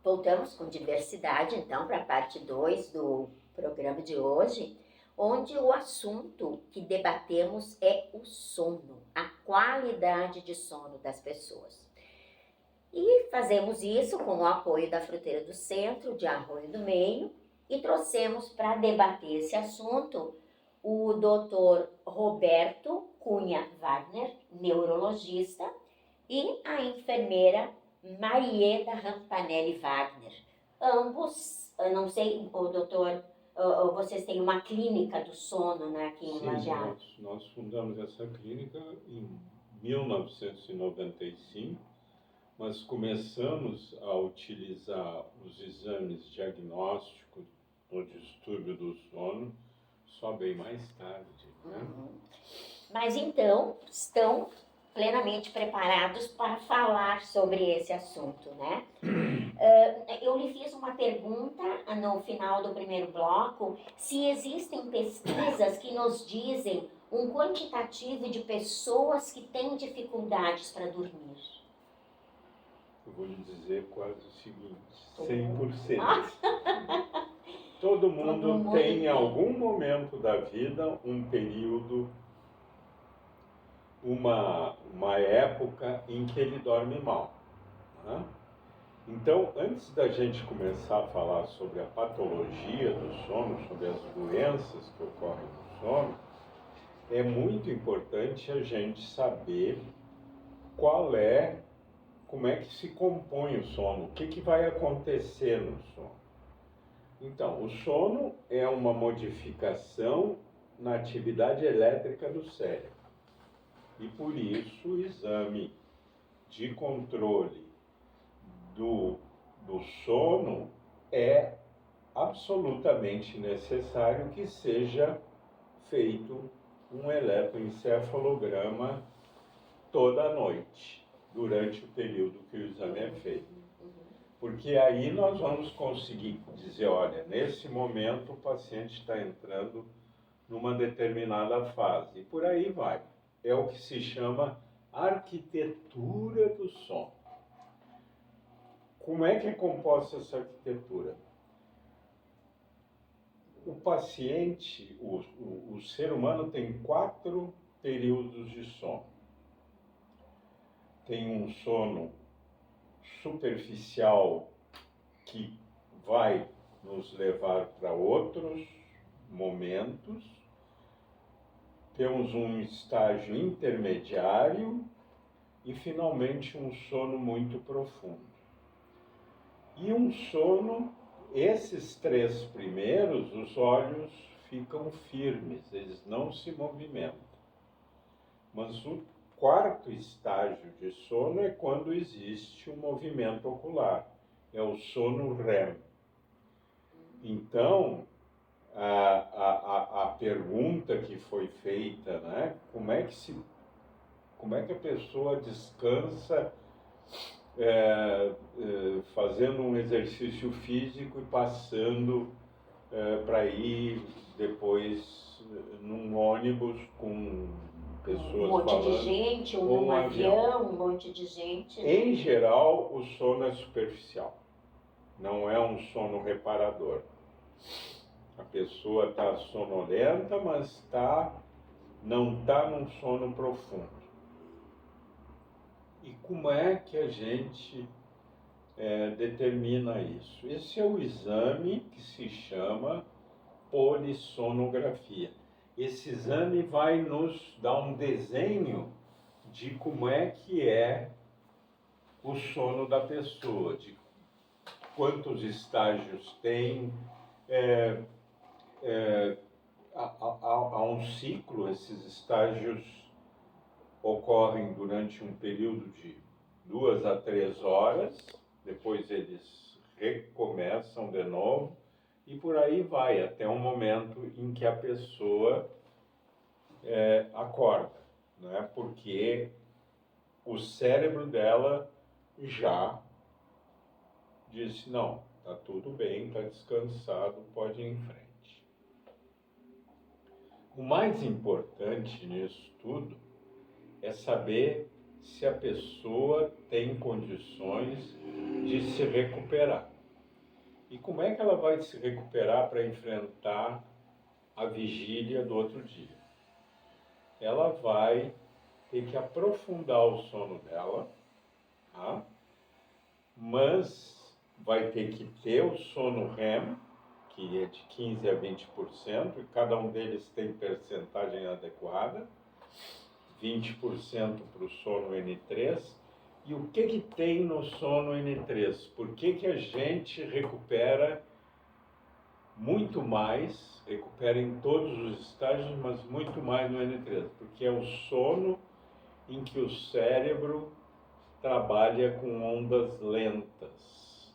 Voltamos com diversidade, então, para a parte 2 do programa de hoje, onde o assunto que debatemos é o sono, a qualidade de sono das pessoas. E fazemos isso com o apoio da Fruteira do Centro, de Arroio do Meio, e trouxemos para debater esse assunto o Dr. Roberto Cunha Wagner, neurologista, e a enfermeira Marieda Rampanelli Wagner. Ambos, eu não sei, o doutor, vocês têm uma clínica do sono, né, aqui em Lajeado? Sim, nós fundamos essa clínica em 1995, mas começamos a utilizar os exames diagnósticos no distúrbio do sono só bem mais tarde, né? Mas então, estão plenamente preparados para falar sobre esse assunto, né? Eu lhe fiz uma pergunta no final do primeiro bloco, se existem pesquisas que nos dizem um quantitativo de pessoas que têm dificuldades para dormir. Eu vou lhe dizer quase o seguinte, 100%. Todo mundo tem em algum momento da vida um período, uma época em que ele dorme mal, né? Então, antes da gente começar a falar sobre a patologia do sono, sobre as doenças que ocorrem no sono, é muito importante a gente saber como é que se compõe o sono, o que vai acontecer no sono. Então, o sono é uma modificação na atividade elétrica do cérebro. E por isso o exame de controle do sono é absolutamente necessário que seja feito um eletroencefalograma toda noite, durante o período que o exame é feito. Porque aí nós vamos conseguir dizer, olha, nesse momento o paciente está entrando numa determinada fase. E por aí vai. É o que se chama arquitetura do sono. Como é que é composta essa arquitetura? O paciente, o ser humano tem 4 períodos de sono. Tem um sono superficial que vai nos levar para outros momentos. Temos um estágio intermediário e, finalmente, um sono muito profundo. E um sono, esses 3 primeiros, os olhos ficam firmes, eles não se movimentam. Mas o 4º estágio de sono é quando existe um movimento ocular, é o sono REM. Então, a pergunta que foi feita, né, como é que a pessoa descansa fazendo um exercício físico e passando para ir depois num ônibus com pessoas falando. Um monte de gente, ou num avião, um monte de gente. Em geral, o sono é superficial, não é um sono reparador. A pessoa está sonolenta, mas não está num sono profundo. E como é que a gente determina isso? Esse é o exame que se chama polissonografia. Esse exame vai nos dar um desenho de como é que é o sono da pessoa, de quantos estágios tem. Há um ciclo, esses estágios ocorrem durante um período de 2 a 3 horas, depois eles recomeçam de novo, e por aí vai, até um momento em que a pessoa acorda, né? Porque o cérebro dela já disse, não, está tudo bem, está descansado, pode ir em frente. O mais importante nisso tudo é saber se a pessoa tem condições de se recuperar. E como é que ela vai se recuperar para enfrentar a vigília do outro dia? Ela vai ter que aprofundar o sono dela, tá? Mas vai ter que ter o sono REM, que é de 15 a 20%, e cada um deles tem percentagem adequada, 20% para o sono N3. E o que tem no sono N3? Por que a gente recupera muito mais, recupera em todos os estágios, mas muito mais no N3? Porque é o sono em que o cérebro trabalha com ondas lentas.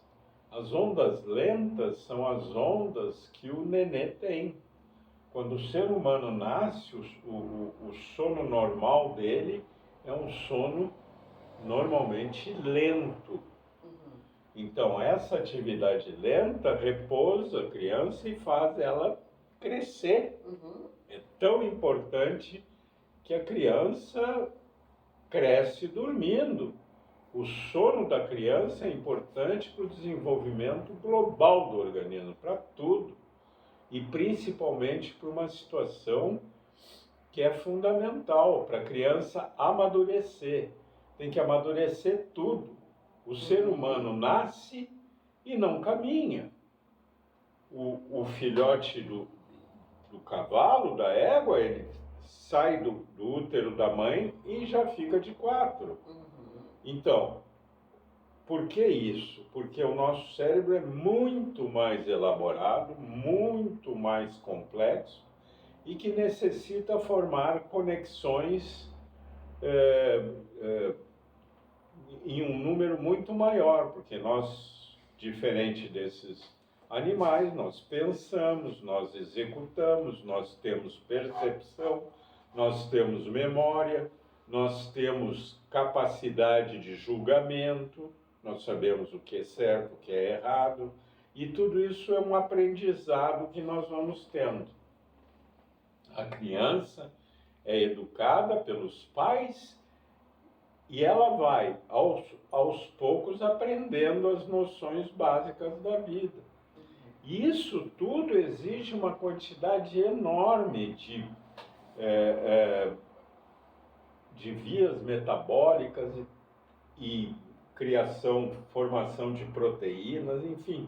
As ondas lentas são as ondas que o nenê tem. Quando o ser humano nasce, o sono normal dele é um sono normalmente lento. Então, essa atividade lenta repousa a criança e faz ela crescer. É tão importante que a criança cresce dormindo. O sono da criança é importante para o desenvolvimento global do organismo, para tudo. E principalmente para uma situação que é fundamental para a criança amadurecer. Tem que amadurecer tudo. O ser humano nasce e não caminha. O filhote do cavalo, da égua, ele sai do útero da mãe e já fica de 4. Então, por que isso? Porque o nosso cérebro é muito mais elaborado, muito mais complexo e que necessita formar conexões em um número muito maior, porque nós, diferente desses animais, nós pensamos, nós executamos, nós temos percepção, nós temos memória, nós temos capacidade de julgamento, nós sabemos o que é certo, o que é errado, e tudo isso é um aprendizado que nós vamos tendo. A criança é educada pelos pais e ela vai, aos poucos, aprendendo as noções básicas da vida. E isso tudo exige uma quantidade enorme de vias metabólicas e formação de proteínas, enfim,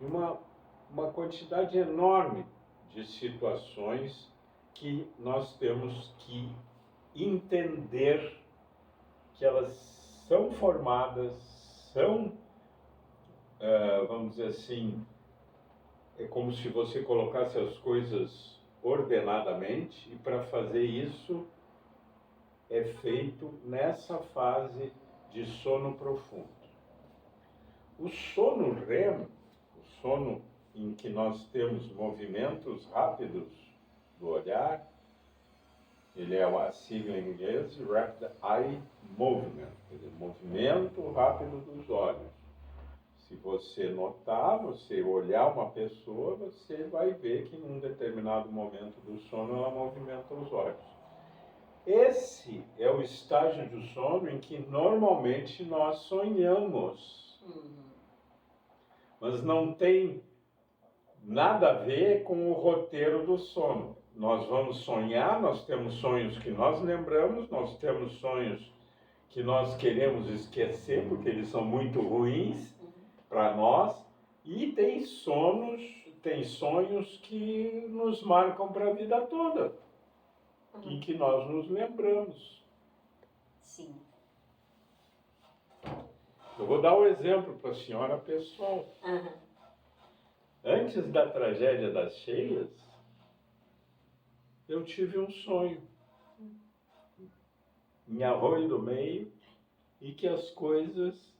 uma quantidade enorme de situações que nós temos que entender que elas são formadas, vamos dizer assim, é como se você colocasse as coisas ordenadamente, e para fazer isso é feito nessa fase de sono profundo. O sono REM, o sono em que nós temos movimentos rápidos do olhar, ele é a sigla em inglês, Rapid Eye Movement, quer dizer, movimento rápido dos olhos. Se você notar, você olhar uma pessoa, você vai ver que num determinado momento do sono ela movimenta os olhos. Esse é o estágio do sono em que normalmente nós sonhamos. Mas não tem nada a ver com o roteiro do sono. Nós vamos sonhar, nós temos sonhos que nós lembramos, nós temos sonhos que nós queremos esquecer porque eles são muito ruins para nós, e tem sonhos que nos marcam para a vida toda e que nós nos lembramos. Sim. Eu vou dar um exemplo para a senhora pessoal. Antes da tragédia das cheias, eu tive um sonho em Arroio do Meio, e que as coisas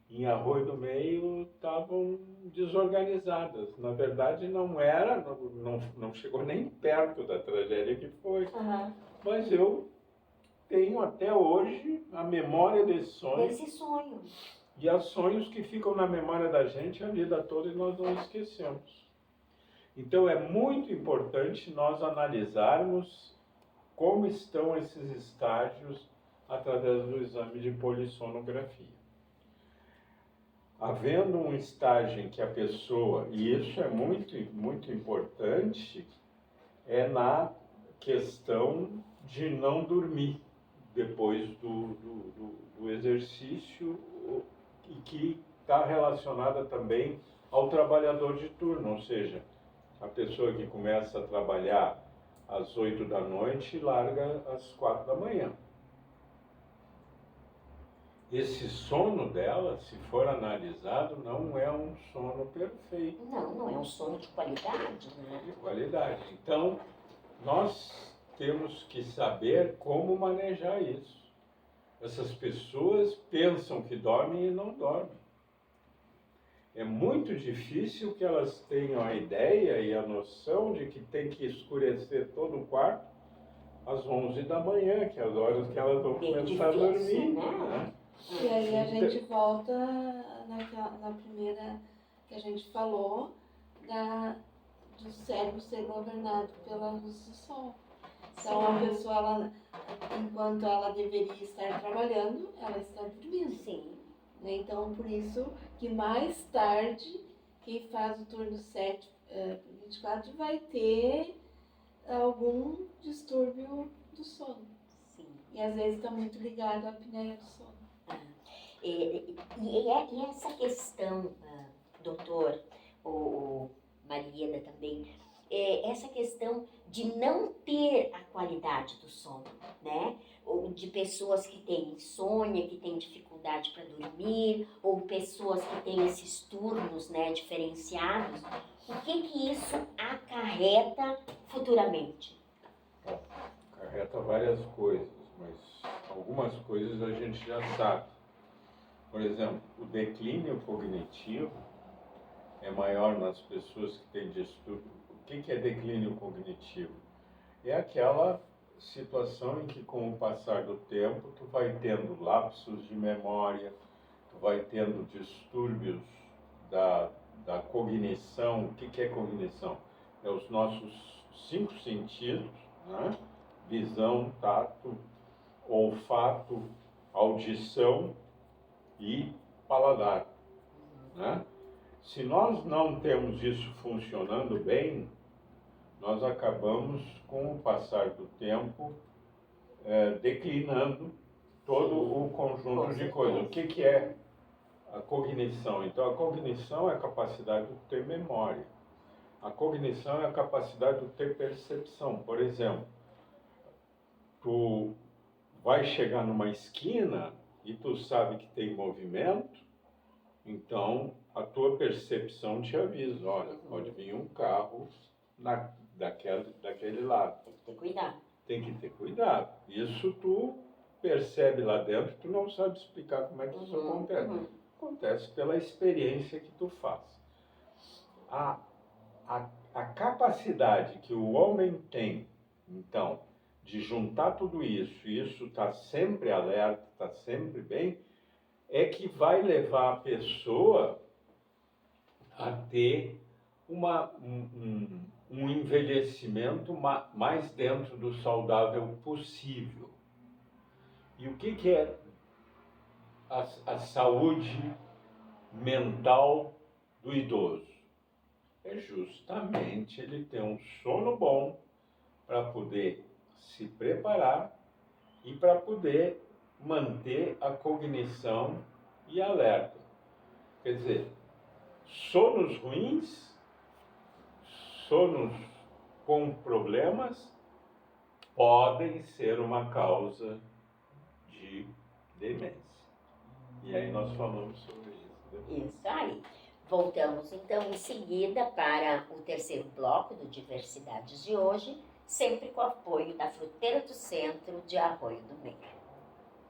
em Arroio do Meio estavam desorganizadas. Na verdade, não chegou nem perto da tragédia que foi. Mas eu tenho até hoje a memória desse sonho. Esse sonho. E há sonhos que ficam na memória da gente a vida toda e nós não esquecemos. Então é muito importante nós analisarmos como estão esses estágios através do exame de polissonografia. havendo um estágio em que a pessoa, e isso é muito, muito importante, é na questão de não dormir depois do exercício, e que está relacionada também ao trabalhador de turno, ou seja, a pessoa que começa a trabalhar às 8 da noite e larga às 4 da manhã. Esse sono dela, se for analisado, não é um sono perfeito. Não é um sono de qualidade, né? De qualidade. Então, nós temos que saber como manejar isso. Essas pessoas pensam que dormem e não dormem. É muito difícil que elas tenham a ideia e a noção de que tem que escurecer todo o quarto às 11 da manhã, que é as horas que elas vão começar a dormir. Né? E aí a gente volta na primeira que a gente falou, do cérebro ser governado pela luz do sol. Então a pessoa, enquanto ela deveria estar trabalhando, ela está dormindo. Sim. Então por isso que mais tarde, quem faz o turno 7 por 24 vai ter algum distúrbio do sono. Sim. E às vezes está muito ligado à apneia do sono. E essa questão, doutor, ou Marieda também, essa questão de não ter a qualidade do sono, né? Ou de pessoas que têm insônia, que têm dificuldade para dormir, ou pessoas que têm esses turnos, né, diferenciados, o que isso acarreta futuramente? Acarreta várias coisas, mas algumas coisas a gente já sabe. Por exemplo, o declínio cognitivo é maior nas pessoas que têm distúrbio. O que é declínio cognitivo? É aquela situação em que, com o passar do tempo, tu vai tendo lapsos de memória, tu vai tendo distúrbios da cognição. O que é cognição? É os nossos 5 sentidos, né? Visão, tato, olfato, audição e paladar, né? Se nós não temos isso funcionando bem, nós acabamos, com o passar do tempo, declinando todo o conjunto de coisas. O que é a cognição? Então, a cognição é a capacidade de ter memória. A cognição é a capacidade de ter percepção. Por exemplo, tu vai chegar numa esquina e tu sabe que tem movimento, então a tua percepção te avisa, olha, pode vir um carro daquele lado. Tem que ter cuidado. Tem que ter cuidado. Isso tu percebe lá dentro, tu não sabe explicar como é que isso acontece. Acontece pela experiência que tu faz. A capacidade que o homem tem, então, de juntar tudo isso, e isso está sempre alerta, está sempre bem, é que vai levar a pessoa a ter um envelhecimento mais dentro do saudável possível. E o que é a saúde mental do idoso? É justamente ele ter um sono bom para poder se preparar e para poder manter a cognição e alerta. Quer dizer, sonos ruins, sonos com problemas, podem ser uma causa de demência. E aí nós falamos sobre isso. Isso aí. Voltamos então em seguida para o terceiro bloco do Diversidades de hoje, sempre com o apoio da Fruteira do Centro de Arroio do Meio.